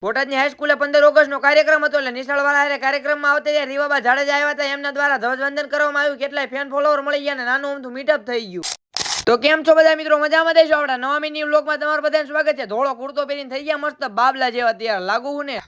બોટાદની હાઈસ્કૂલે 15 ઓગસ્ટનો કાર્યક્રમ હતો એટલે નિશાળવાળા કાર્યક્રમમાં આવતા ત્યારે રીવાબા જાડેજા આવ્યા હતા. એમના દ્વારા ધ્વજવંદન કરવામાં આવ્યું. કેટલાય ફેન ફોલોવર મળી ગયા અને નાનું અમથું મીટઅપ થઈ ગયું. તો કેમ છો બધા મિત્રો, મજામાં દેશો? આપણા નવા મિની વ્લોગમાં તમારું બધાનું સ્વાગત છે. ધોળો કુર્તો પહેરીને થઈ ગયા મસ્ત બાબલા જેવા તૈયાર લાગુ હું ને.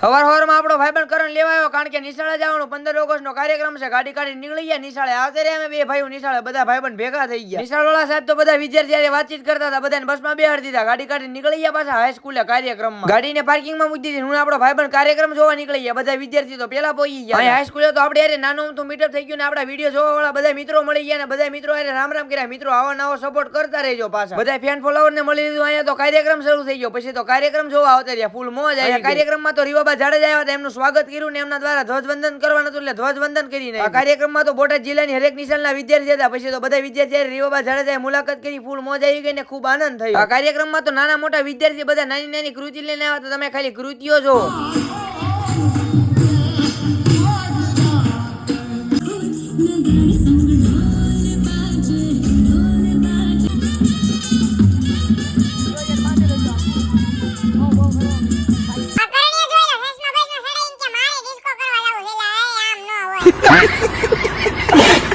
સવારમાં આપણો ભાઈબંધ કરણ લેવા આવ્યો, કારણ કે નિશાળે જવાનું 15 ઓગસ્ટનો કાર્યક્રમ છે. ગાડી કાઢી નીકળી ગયા નિશાળે. આવતે રે અમે બે ભાઈઓ નિશાળે, બધા ભાઈબંધ ભેગા થઈ ગયા. નિશાળવાળા સાહેબ તો બધા વિદ્યાર્થીઓ વાતચીત કરતા હતા, બધાને બસમાં બેહાડી દીધા. ગાડી કાઢી નીકળી ગયા પાછા હાઈસ્કૂલે કાર્યક્રમમાં. ગાડીને પાર્કિંગમાં મૂકી દીધી. હું આપણો ભાઈબંધ કાર્યક્રમ જોવા નીકળી ગયા. બધા વિદ્યાર્થીઓ તો પેલા પહોંચી ગયા. હાઈસ્કૂલે તો આપણે નાનું અમથું મીટઅપ થઈ ગયું ને આપણા વિડીયો જોવા વાળા બધા મિત્રો મળી ગયા ને બધા મિત્રો રામ રામ કર્યા. મિત્રો આવો નવો સપોર્ટ કરતા રહેજો. પાછા બધા ફેન ફોલોવર ને મળી લીધું. અહીંયા તો કાર્યક્રમ શરૂ થઈ ગયો. પછી તો કાર્યક્રમ જોવા આવતા રહ્યા, ફૂલ મોજ આવી. કાર્યક્રમમાં તો રીવાબા જાડેજા આવ્યા હતા. એમનું સ્વાગત કર્યું ને એમના દ્વારા ધ્વજવંદન કરવાનું હતું એટલે ધ્વજવંદન કરીને. આ કાર્યક્રમમાં તો બોટાદ જિલ્લાની હરેક નિશાળના વિદ્યાર્થી હતા. પછી તો બધા વિદ્યાર્થીઓ રીવાબા જાડેજાએ મુલાકાત કરી, ફૂલ મોજ આવી ગઈ ને ખૂબ આનંદ થયો. આ કાર્યક્રમમાં તો નાના મોટા વિદ્યાર્થી બધા નાની નાની કૃતિ લઈને આવ્યા. તો તમે ખાલી કૃતિઓ જો.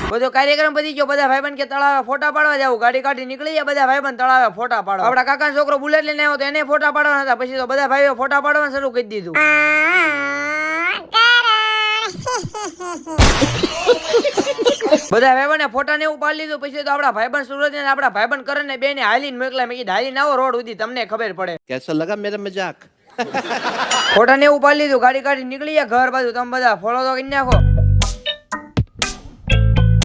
બધો કાર્યક્રમ પતી ગયો. બધા ભાઈબંધ કે તળાવે ફોટા પાડવા જાવ. ગાડી કાઢી નીકળી ગયા બધા ભાઈબંધ તળાવે ફોટા પાડવા. આપડા કાકાનો છોકરો બુલેટ લઈને આવ્યો તો એને ફોટા પાડવાના હતા. પછી તો બધા ભાઈઓ ફોટા પાડવાનું શરૂ કરી દીધું. બધા ભાઈબંધને ફોટા ને એવું પાડી લીધું. પછી તો આપડા ભાઈબંધ સુરજ ને આપડા ભાઈબંધ કરણ ને બે ને હાલીને મોકલા. મેં કીધું હાલીને આવો રોડ સુધી, તમને ખબર પડે. कैसा लगा मेरा मजाक? ફોટા ને એવું પાડી લીધું. ગાડી કાઢી નીકળી ગયા ઘર બાજુ. તમે બધા ફોલો તો કરી નાખો.